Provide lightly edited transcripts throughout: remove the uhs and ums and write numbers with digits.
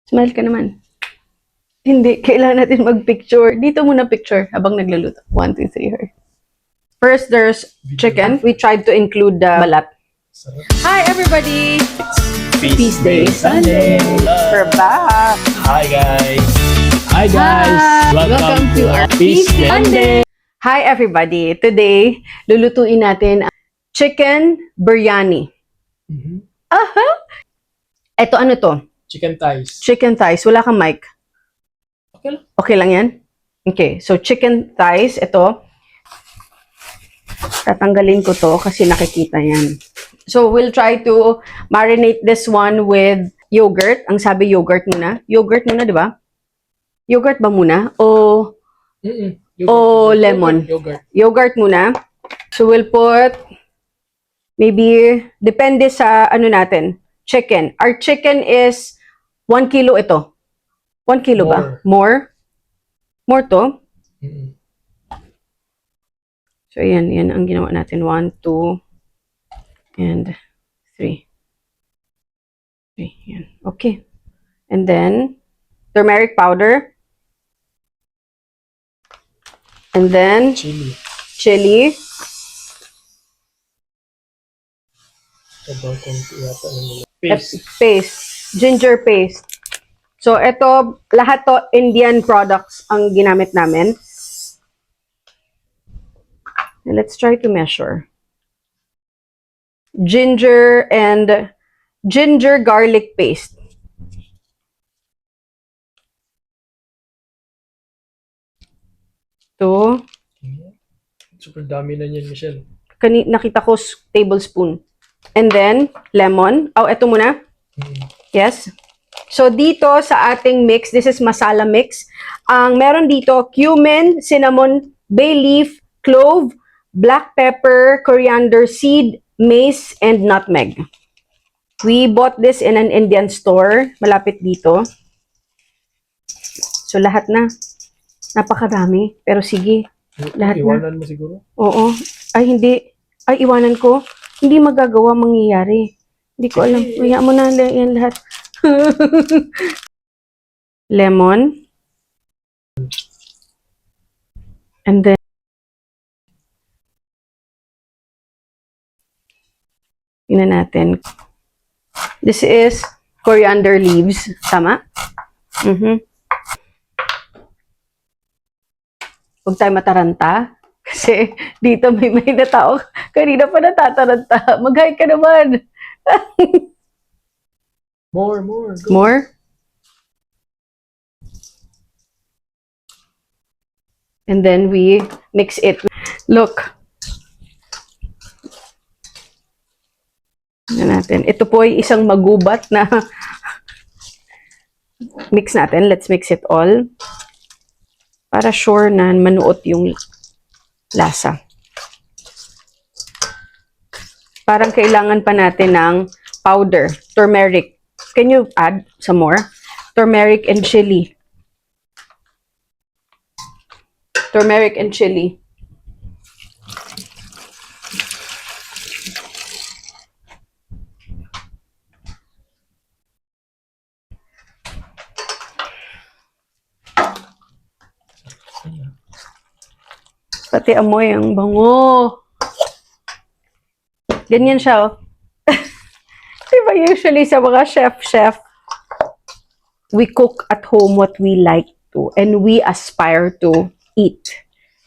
Smile ka naman. Hindi, kailangan natin mag-picture. Dito muna picture habang nagluluto. 1, 2, 3, her. First, there's chicken. We tried to include the balat. Hi, everybody! Feast Day Sunday! We're back! Hi guys! Hi guys! Hi! Welcome to our Feast Day Sunday! Hi, everybody! Today, lulutuin natin ang chicken biryani. Aha! Ito, ano to? Chicken thighs. Chicken thighs. Wala kang mic. Okay lang. Okay lang yan? Okay. So, chicken thighs. Ito. Tatanggalin ko to kasi nakikita yan. So, we'll try to marinate this one with yogurt. Ang sabi yogurt muna. Yogurt muna, di ba? Yogurt ba muna? O lemon? Yogurt. Yogurt muna. So, we'll put maybe, depende sa ano natin, chicken. Our chicken is 1 kilo ito. 1 kilo ba? More? More to? So, yan ang ginawa natin. 1, 2, and 3. 3, yan. Okay. And then, turmeric powder. And then, chili. Paste. Ginger paste. So, ito, lahat to Indian products ang ginamit namin. Let's try to measure. Ginger garlic paste. Ito. Super dami na niyan, Michelle. Nakita ko tablespoon. And then, lemon. Oh, ito muna. Yes. So, dito sa ating mix, this is masala mix. Ang meron dito, cumin, cinnamon, bay leaf, clove, black pepper, coriander seed, mace, and nutmeg. We bought this in an Indian store, malapit dito. So, lahat na. Napakadami. Pero sige, lahat iwanan na. Mo siguro? Oo. Ay, hindi. Ay, iwanan ko. Hindi magagawa, mangyayari. Hindi ko alam. Kaya mo na yan lahat. Lemon. And then, tingnan natin. This is coriander leaves. Tama? Huwag tayo mataranta. Kasi dito may na tao. Kanina pa natataranta. Mag-hi ka naman. More. Go. More? And then we mix it. Look. Natin. Ito po ay isang magubat na mix natin. Let's mix it all. Para sure na manuot yung lasa. Parang kailangan pa natin ng powder, turmeric. Can you add some more? Turmeric and chili. Turmeric and chili. Pati amoy ang bango. Ganyan siya, oh. Diba usually sa mga chef, we cook at home what we like to and we aspire to eat.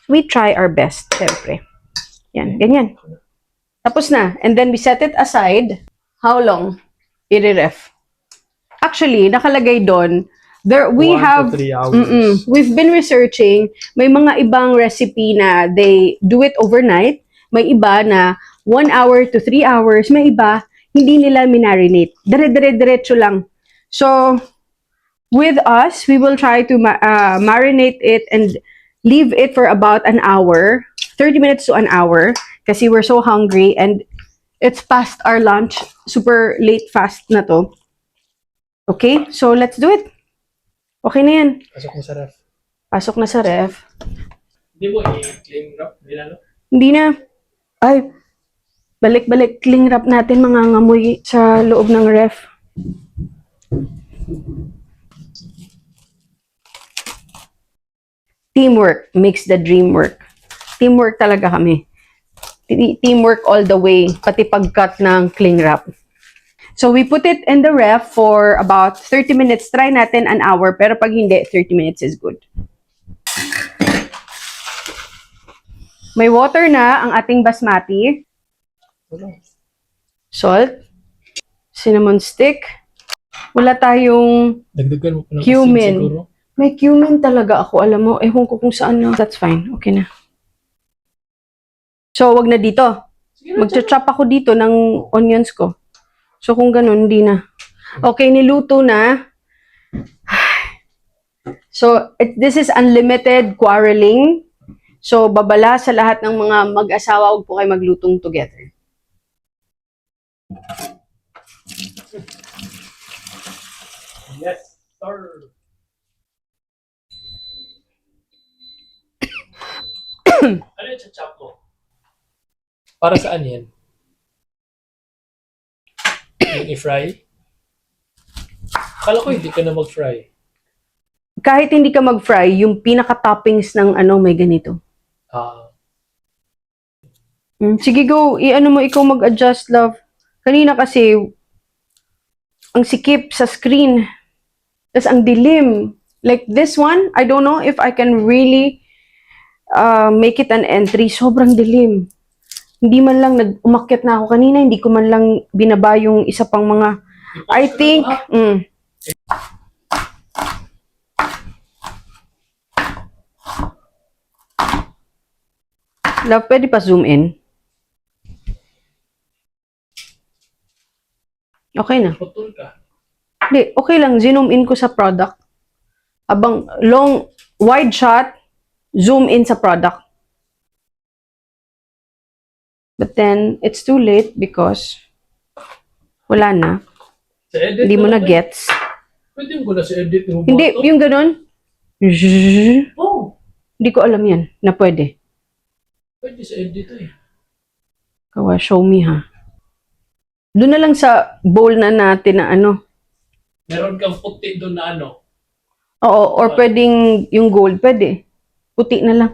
We try our best, syempre. Yan, ganyan. Tapos na. And then we set it aside. How long? I-ref. Actually, nakalagay doon, we 1 have, to 3 hours. we've been researching, may mga ibang recipe na they do it overnight, may iba na 1 hour to 3 hours, may iba, hindi nila minarinate. Diretso lang. So, with us, we will try to marinate it and leave it for about an hour, 30 minutes to an hour, kasi we're so hungry and it's past our lunch, super late fast na to. Okay, so let's do it. Okay na yan. Pasok mo sa ref. Pasok na sa ref. Hindi mo i-clean wrap? Hindi na. Ay, balik-balik. Cling wrap natin, mga ngamoy sa loob ng ref. Teamwork makes the dream work. Teamwork talaga kami. Teamwork all the way, pati pagkat ng cling wrap. So we put it in the ref for about 30 minutes. Try natin an hour, pero pag hindi, 30 minutes is good. May water na ang ating basmati. Salt. Cinnamon stick. Wala tayong Dagdagan mo pa ng cumin. asin siguro. May cumin talaga ako, alam mo. Ewan ko kung saan na. That's fine. Okay na. So, wag na dito. Magcha-chop ako dito ng onions ko. So, kung ganun, hindi na. Okay, niluto na. So, this is unlimited quarreling. So, babala sa lahat ng mga mag-asawa, huwag po kayo maglutong together. Yes, sir. Ano yung chachap mo? Para saan yan? Yung i-fry? Akala ko hindi ka na mag-fry. Kahit hindi ka mag-fry, yung pinaka-toppings ng may ganito. Ah, Sige, go. I-ano mo, ikaw mag-adjust, love. Kanina kasi, ang sikip sa screen. Tapos ang dilim. Like this one, I don't know if I can really make it an entry. Sobrang dilim. Hindi man lang umakyat na ako kanina, hindi ko man lang binaba yung isa pang mga, I think, love, pwede pa zoom in? Okay na. putol ka. Hindi, okay lang. Zoom in ko sa product. Abang wide shot, zoom in sa product. But then, it's too late because wala na. Sa edit Hindi mo na lang gets. Pwede mo na sa edit mo. Hindi, yung ganun. Hindi Oh, ko alam yan na pwede. pwede sa edit eh. Kawa, show me ha. Doon na lang sa bowl na natin na Meron kang puti doon na ano. Oo, or pwedeng yung gold, pwede. Puti na lang.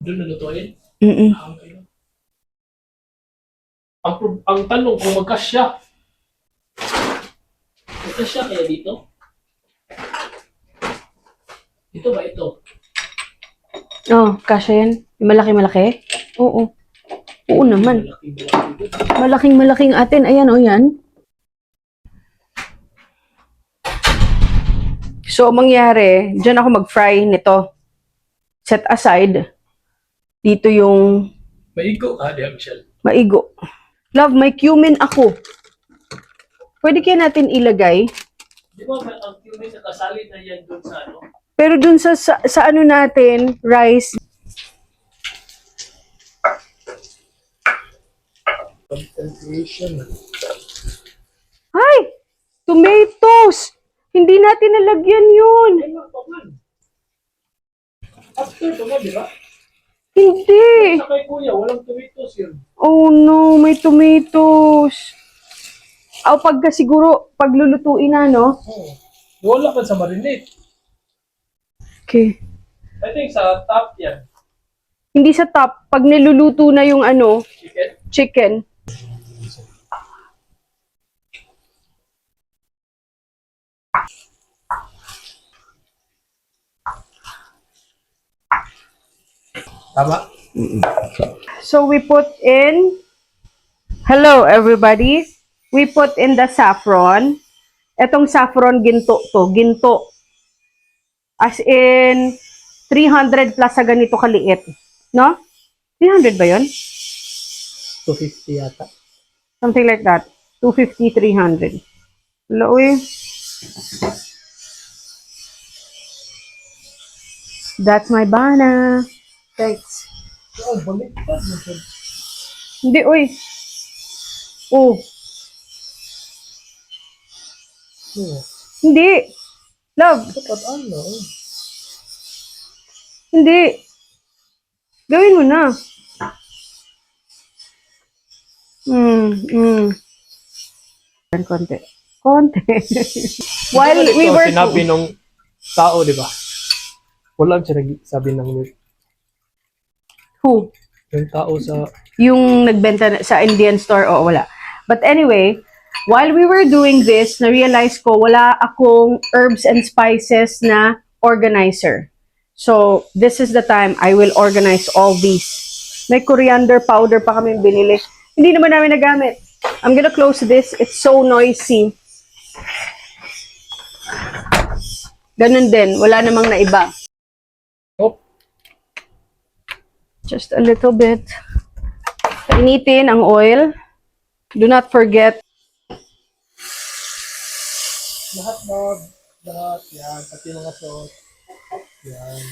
Doon na lutuin. Mm-mm. Ah, okay lang. Ang tanong kung magkasya. Magkasya kaya dito? Ito ba ito? Oh, kasha yan. Yung malaki-malaki? Oo. Oo naman. Malaking-malaking atin. Ayan, o yan. So, mangyari, dyan ako mag-fry nito. Set aside. Dito yung Maigo ka, Diya Michelle. maigo. Love, may cumin ako. Pwede kaya natin ilagay. Di ba ang cumin nakasali na yan doon sa ano? Pero dun sa ano natin, rice. Content creation. Ay! Tomatoes! Hindi natin nalagyan yun. Ay, paman. After pa ba, di ba? Hindi. Sa kay kuya, walang tomatoes yun. Oh no, may tomatoes. O pagka siguro, paglulutuin na, no? Oh. Wala pa sa marinate. Okay. I think sa top yan. Hindi sa top, pag niluluto na yung Chicken. chicken. Tama? So we put in, hello everybody, we put in the saffron. Etong saffron ginto to, ginto. As in, 300 plus sa ganito kaliit. No? 300 ba yun? 250 yata. Something like that. 250, 300. Hello eh. That's my bana. Thanks. Oh, baliktad mo siya. Hindi, uy. Oh, Oh, hindi. Love, dapat ano? hindi. Gawin mo na. Konti. Konti. While we were... Sinabi nung tao, di ba? Wala siya nagsabi ng milk. Who? Yung tao sa... Yung nagbenta sa Indian store, o wala. But anyway, while we were doing this, na-realize ko wala akong herbs and spices na organizer. So, this is the time I will organize all these. May coriander powder pa kami binili. Hindi naman namin nagamit. I'm gonna close this. It's so noisy. Ganun din. Wala namang naiba. Oh, Just a little bit. Initin ang oil. Do not forget. lahat, Lord. Lahat. Yan. Pati mga sauce. Yan.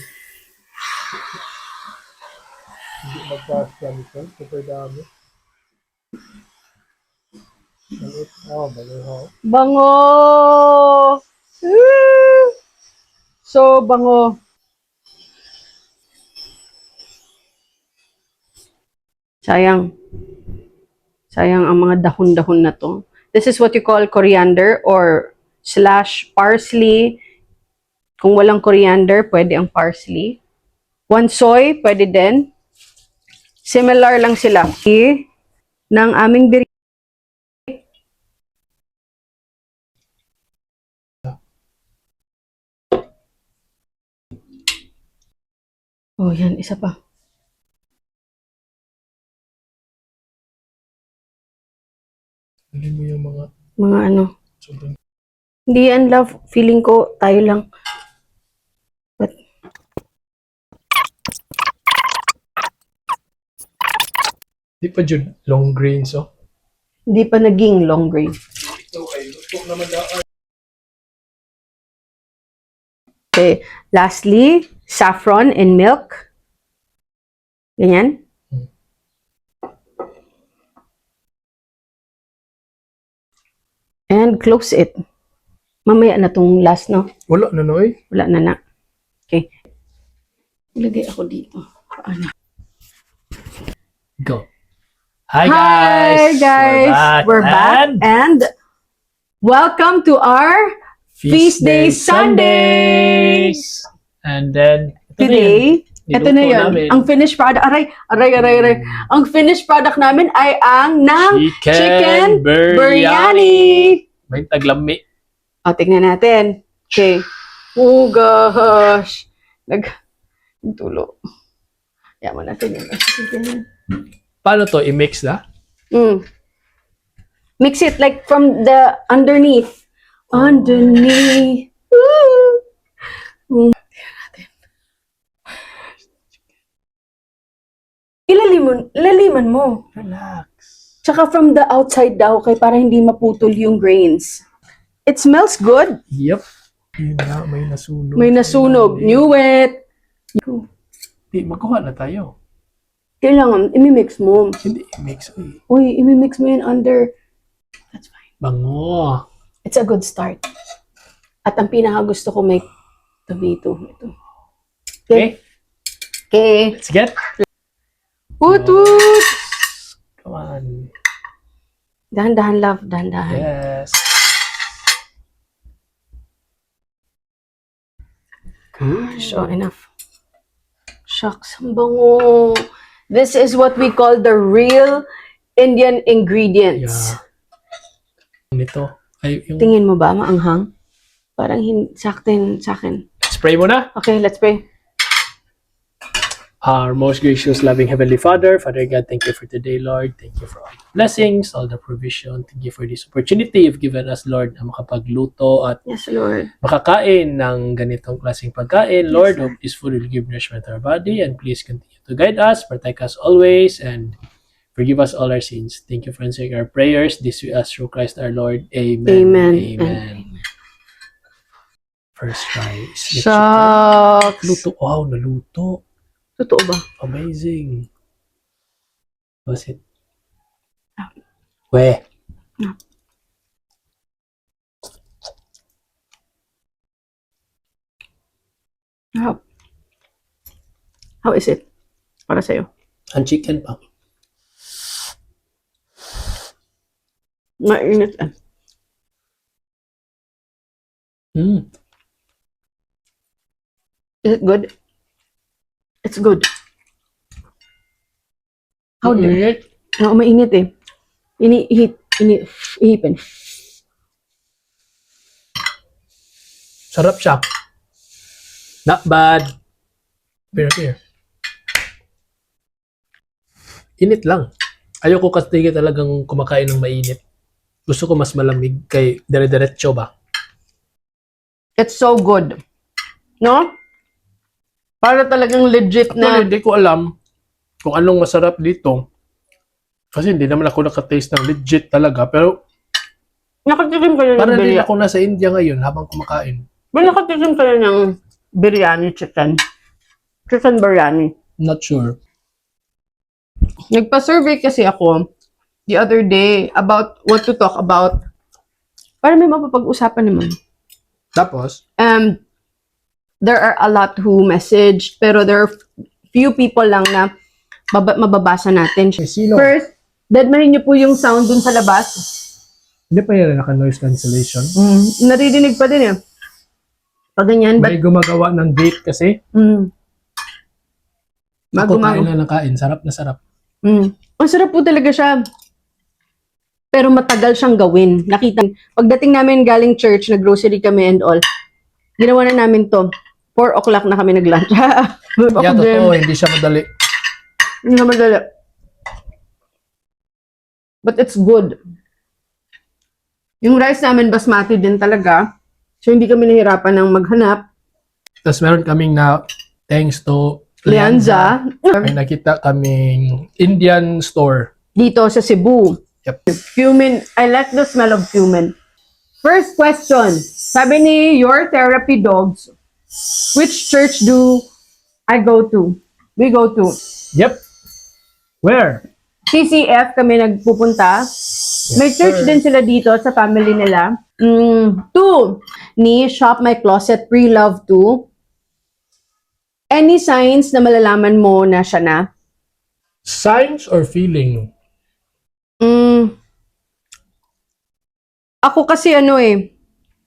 Hindi magkasya nito. Super dami. Balit. Oh, baliho. Bango! Woo! So, bango. Sayang. Sayang ang mga dahon-dahon na to. This is what you call coriander or / parsley. Kung walang coriander, pwede ang parsley. One soy, pwede din. Similar lang sila. Ng aming biryani. Oh, yan. Isa pa. Hindi mo yung mga Mga ano. sobrang... Hindi yan, love. Feeling ko, tayo lang. But, Di pa dyan long grains, oh. hindi pa naging long grain. Ito ay luto naman daan. Okay. Lastly, saffron and milk. Ganyan. And close it. Mamaya na tong last, no? Wala na, Noy. Wala na na. Okay. Ilagay ako dito. Paano? Go. Hi, Hi, guys! We're back. And welcome to our Feast Day Sundays! And then, Today, ito na yun. Namin. Ang finished product, aray. Ang finished product namin ay ang chicken biryani. May taglami. O, tingnan natin. Okay. Oh, gosh. Nagtulo. Yaman natin yun. Paano to? I-mix na? Mix it like from the underneath. Underneath. Woo. Ilaliman mo. Relax. Tsaka from the outside daw, kay para hindi maputol yung grains. It smells good. Yep. Yun na, may nasunog. May nasunog. Knew it. Di, magkuha na tayo. Kailangan, imimix mo. Hindi, i-mix. Uy, imimix mo yun under. That's fine. Bango. It's a good start. At ang pinaka gusto ko may tomato. Ito. Okay. Okay. Let's get. Woot woot! Come on. Dahan-dahan, love. Dahan-dahan. Yes. Gosh, oh, enough. Shucks, ang bango. This is what we call the real Indian ingredients. Yeah. Nito. Ay, yung... Tingin mo ba, maanghang? Parang sa akin. Spray mo na. Okay, let's pray. Our most gracious, loving Heavenly Father, Father God, thank you for today, Lord. Thank you for all the blessings, all the provision. Thank you for this opportunity you've given us, Lord, na makapagluto at Yes, Lord. makakain ng ganitong klaseng pagkain. Lord, hope this food will give nourishment to our body, and please continue to guide us, protect us always, and forgive us all our sins. Thank you for answering our prayers. This we ask through Christ our Lord. Amen. Amen. Amen. First try is the chicken. Shucks. Luto. Wow, naluto. Totoo ba? Amazing. Was it? Weh. How is it? Para sa'yo. Ang chicken pa. Mainit. Mm. Is it good? It's good. How do Init. Oo, mainit eh. Ihipin. Sarap siya. Not bad. Here. Init lang. Ayoko kasi talagang kumakain ng mainit. Gusto ko mas malamig kay dire-diretso ba? It's so good. No? Para talagang legit Actually, na. hindi ko alam kung anong masarap dito. Kasi hindi naman ako nakataste ng legit talaga. Pero Nakatikim kayo ng parang din biryani. ako nasa India ngayon habang kumakain. May nakatikim kayo ng biryani chicken. Chicken biryani. Not sure. Nagpa-survey kasi ako the other day about what to talk about. Para may mapapag-usapan naman. Tapos, There are a lot who messaged, pero there are few people lang na mababasa natin. sino? First, deadmahin niyo po yung sound dun sa labas. Hindi pa yan naka-noise cancellation. Naririnig pa din eh. Pag ganyan, May gumagawa ng gate kasi. Ako kain lang ng kain. Sarap na sarap. Ang sarap po talaga siya. Pero matagal siyang gawin. Nakita, pagdating namin galing church, nag-grocery kami and all, ginawa na namin to. 4 o'clock na kami nag-lunch. Yeah, totoo. Hindi siya madali. Hindi na madali. But it's good. Yung rice namin basmati din talaga. So hindi kami nahirapan ng maghanap. Tapos meron kaming na thanks to Lianza. may nakita kaming Indian store. Dito sa Cebu. Yep. Cumin. I like the smell of cumin. First question. Sabi ni Your Therapy Dogs, which church do I go to? We go to. Yep. Where? CCF kami nagpupunta. May church sir. din sila dito sa family nila. 2. Ni Shop My Closet Pre-Love 2. Any signs na malalaman mo na siya na? Signs or feeling? Ako kasi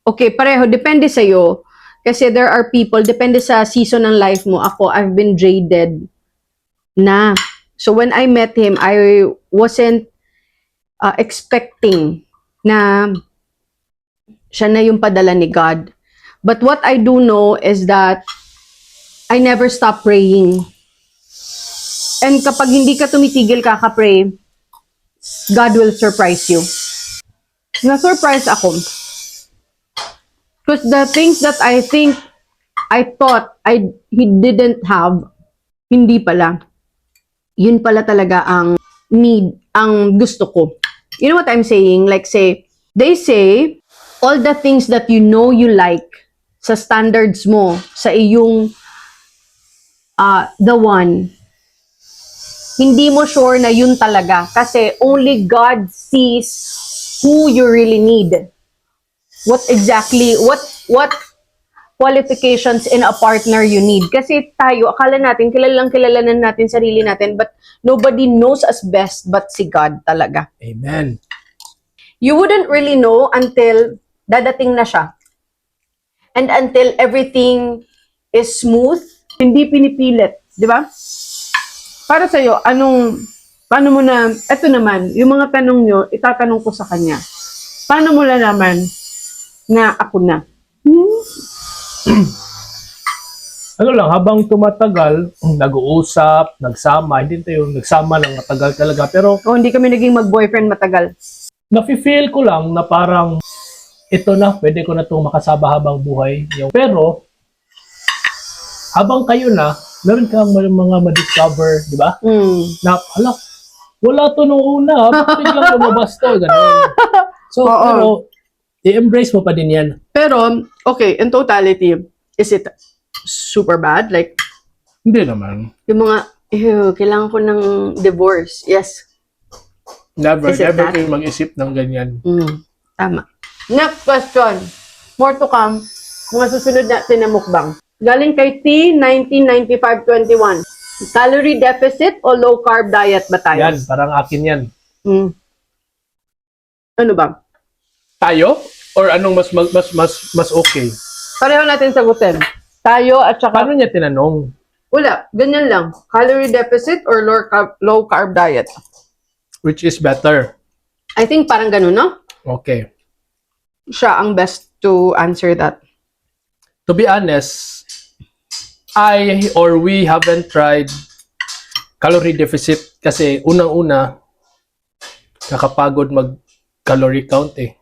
okay, pareho, depende sa'yo. Kasi there are people, depende sa season ng life mo. Ako, I've been jaded na. So when I met him, I wasn't expecting na siya na yung padala ni God. But what I do know is that I never stop praying. And kapag hindi ka tumitigil kaka-pray, God will surprise you. Na-surprise ako. Because the things that I thought he didn't have, hindi pala. Yun pala talaga ang need, ang gusto ko. You know what I'm saying? Like they say, all the things that you know you like sa standards mo, sa iyong the one, hindi mo sure na yun talaga. Kasi only God sees who you really need. What qualifications in a partner you need. Kasi tayo, akala natin, kilala na natin sarili natin, but nobody knows us best but si God talaga. Amen. You wouldn't really know until dadating na siya. And until everything is smooth, hindi pinipilit. Di ba? Para sa'yo, paano mo na, eto naman, yung mga tanong nyo, itatanong ko sa kanya. Paano mo na naman na ako na? Ano lang, habang tumatagal, nag-uusap, nagsama, hindi tayo nagsama lang matagal talaga. Pero O hindi kami naging mag-boyfriend matagal. nafe-feel ko lang na parang ito na, pwede ko na itong makasama habang buhay. Pero, habang kayo na, meron kang mga ma-discover, di ba? Na, wala to nung una, bakit biglang lumabas to, gano'n. So, Oo. pero, i-embrace mo pa din yan. Pero, okay, in totality, is it super bad? Like, Hindi naman. yung mga, kailangan ko ng divorce. Yes. Never Is it that? kayo mag-isip ng ganyan. Tama. Next question. More to come. Mga susunod natin na mukbang. Galing kay T199521. Calorie deficit o low carb diet ba tayo? Yan, parang akin yan. Ano ba? Tayo? Or anong mas okay? Pareho natin sagutin. Tayo at saka Paano niya tinanong? wala, ganyan lang. Calorie deficit or low carb diet. Which is better? I think parang ganun, no? Okay. Siya ang best to answer that. To be honest, we haven't tried calorie deficit kasi unang-una, nakapagod mag-calorie count eh.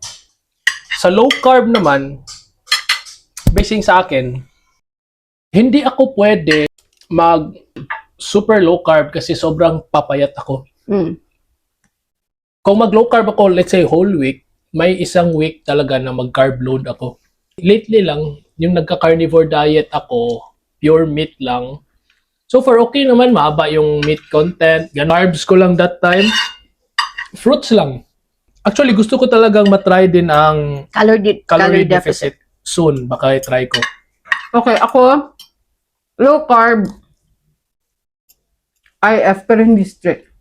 Sa low carb naman, basing sa akin, hindi ako pwede mag super low carb kasi sobrang papayat ako. Mm. Kung mag low carb ako, let's say whole week, may isang week talaga na mag carb load ako. Lately lang, yung nagka-carnivore diet ako, pure meat lang. So far, okay naman, mahaba yung meat content. Carbs ko lang that time. Fruits lang. Actually, gusto ko talagang matry din ang calorie deficit soon. Baka i-try ko. Okay, ako, low carb, IF, pero hindi strict.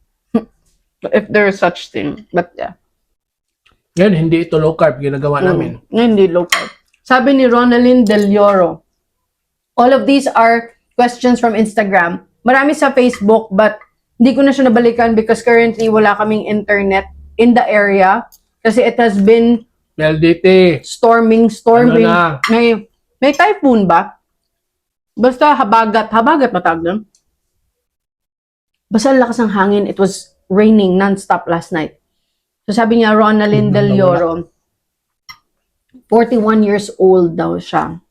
If there is such thing. But yeah. Ngayon, hindi ito low carb. Ginagawa namin. Hindi low carb. Sabi ni Ronaldin Del Lloro, all of these are questions from Instagram. Marami sa Facebook, but hindi ko na siya nabalikan because currently wala kaming internet in the area. Kasi it has been LDT. storming. Ano na? May typhoon ba? Basta habagat matawag doon. Basta lakas ng hangin. It was raining non-stop last night. So sabi niya, Ronaldin Del Lloro, 41 years old daw siya.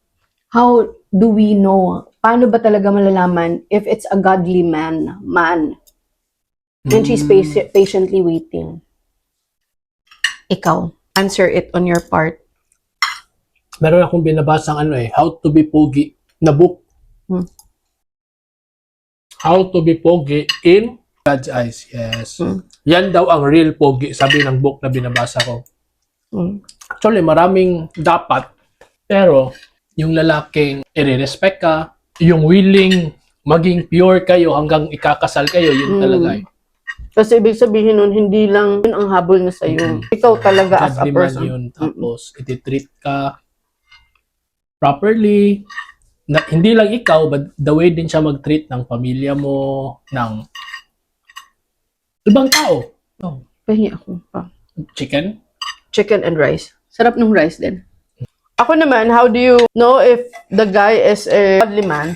How do we know? Paano ba talaga malalaman if it's a godly man? When she's patiently waiting. Ikaw, answer it on your part. Meron akong binabasang How to be pogi na book. How to be pogi in God's eyes. Yes. Yan daw ang real pogi, sabi ng book na binabasa ko. Actually, maraming dapat. Pero, yung lalaking i-respect ka, yung willing maging pure kayo hanggang ikakasal kayo, yun talaga. Kasi ibig sabihin nun, hindi lang yun ang habol na sa'yo. Ikaw talaga as a Godly man person. yun. Tapos, ititreat ka properly. Hindi lang ikaw, but the way din siya mag-treat ng pamilya mo, ng ibang tao. Pahingi ako pa. Chicken? Chicken and rice. Sarap ng rice din. Ako naman, how do you know if the guy is a godly man?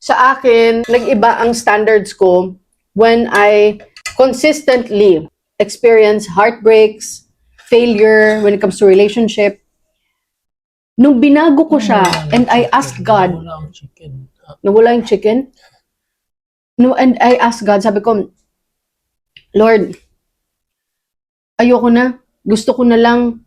Sa akin, nag-iba ang standards ko when I consistently experience heartbreaks, failure when it comes to relationship. Nung binago ko siya and I asked God, Wala ang chicken. nawala yung chicken? No, and I asked God, sabi ko, Lord, ayoko na. Gusto ko na lang,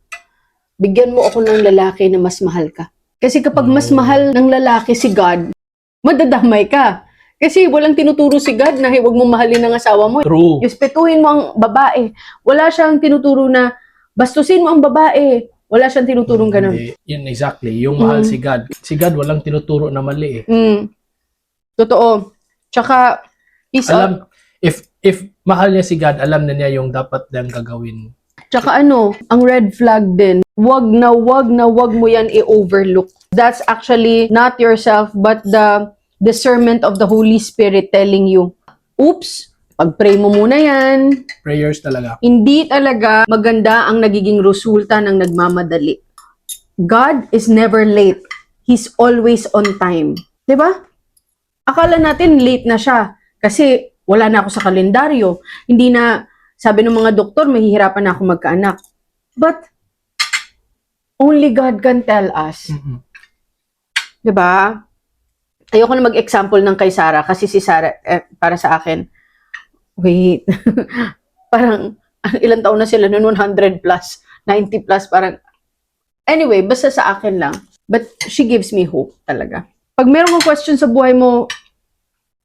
bigyan mo ako ng lalaki na mas mahal ka. Kasi kapag mas mahal ng lalaki si God, madadamay ka. Kasi walang tinuturo si God na huwag mong mahalin ang asawa mo. True. Respetuhin mo ang babae. Wala siyang tinuturo na bastusin mo ang babae. Wala siyang tinuturong ganun. Hindi. Yun exactly. Yung mahal si God. Si God walang tinuturo na mali eh. Totoo. Tsaka, If mahal niya si God, alam na niya yung dapat niyang gagawin. Tsaka ang red flag din, wag mo yan i-overlook. That's actually not yourself, but the discernment of the Holy Spirit telling you, oops, pag-pray mo muna yan. Prayers talaga. Hindi talaga maganda ang nagiging resulta ng nagmamadali. God is never late. He's always on time. 'Di ba? Akala natin late na siya kasi wala na ako sa kalendaryo. Hindi na, sabi ng mga doktor, mahihirapan na ako magkaanak. But, only God can tell us. Diba? Ayoko na mag-example ng kay Sarah kasi si Sarah, para sa akin, wait, parang, ilang taon na sila noon, 100 plus, 90 plus, parang, anyway, basta sa akin lang. But she gives me hope talaga. Pag meron kang question sa buhay mo,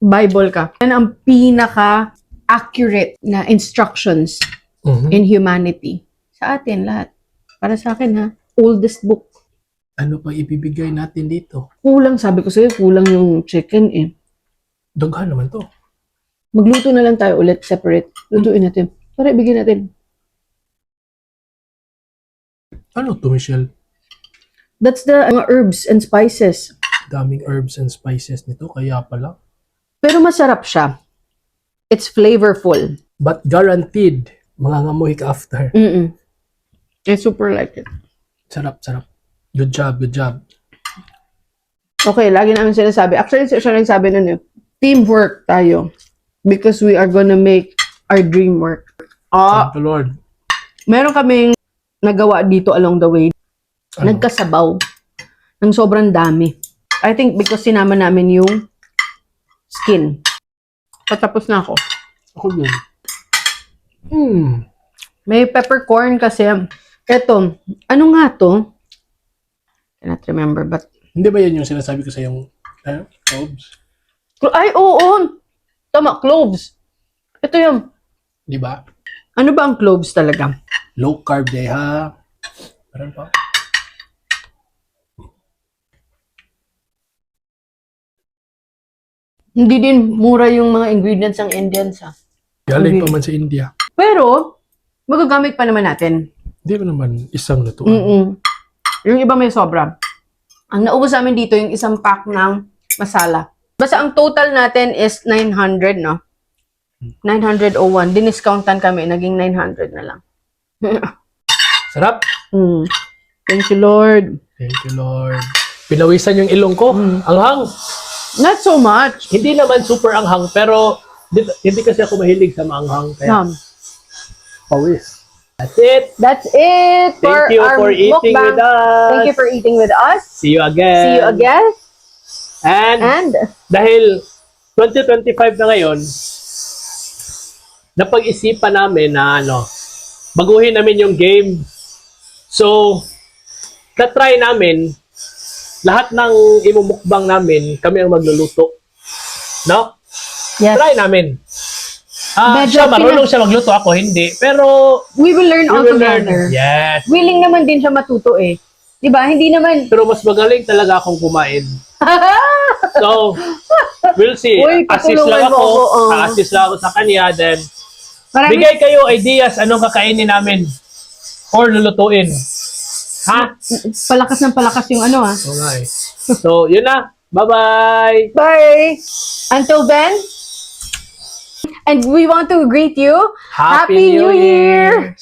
Bible ka. Yan ang pinaka-accurate na instructions in humanity. Sa atin, lahat. Para sa akin, ha? Oldest book. Ano pa ibibigay natin dito? Kulang, sabi ko sa'yo, kulang yung chicken eh. Daghan naman to. Magluto na lang tayo ulit, separate. Lutuin natin. Para ibigay natin. Ano to, Michelle? That's the mga herbs and spices. Daming herbs and spices nito, kaya pala. Pero masarap siya. It's flavorful. But guaranteed, mangangamoy ka after. Mm-mm. I super like it. Sarap, sarap. Good job, good job. Okay, lagi namin sinasabi. Actually, siya nagsabi nun yun. Teamwork tayo. Because we are gonna make our dream work. Thank the Lord. Meron kaming nagawa dito along the way. Ano? Nagkasabaw. Ng sobrang dami. I think because sinama namin yung skin. Patapos na ako. Ako din. May peppercorn kasi. Eto, ano nga to? Cannot remember, but... Hindi ba yan yung sinasabi ko sa yung cloves? Ay, oo! Tama, cloves. Ito yung... Di ba? Ano ba ang cloves talaga? Low carb day, ha? Meron pa? Hindi din mura yung mga ingredients ng Indians, ha? Galing pa man sa India. Pero, magagamit pa naman natin. Hindi ba naman isang lutuan? Yung iba may sobra. Ang naubos namin dito, yung isang pack ng masala. Basta ang total natin is 900, no? 901. Diniscountan kami, naging 900 na lang. Sarap. Thank you, Lord. Thank you, Lord. Pinawisan yung ilong ko. Anghang. Not so much. Hindi naman super anghang, pero hindi kasi ako mahilig sa maanghang. Kaya pawis. That's it. That's it Thank you our for eating mukbang. with us. Thank you for eating with us. See you again. See you again. And And dahil 2025 na ngayon, napag-isipan namin na baguhin namin yung game. So, na-try namin, lahat ng imumukbang namin, kami ang magluluto. No? yes, Try namin. Medyo Siya, marunong siya magluto, ako hindi. Pero, we will learn we all will learn. together. Yes. Willing naman din siya matuto eh. 'Di ba? Hindi naman Pero mas magaling talaga akong kumain. So, we'll see. Uy, Assist tutulungan lang mo ako. ako, Assist lang ako sa kanya. Then, Marami, bigay kayo ideas anong kakainin namin or lulutuin. Ha? palakas ng palakas yung ano ah. Oo nga eh. So, yun na. Bye-bye! Bye! Until then, and we want to greet you. Happy New Year!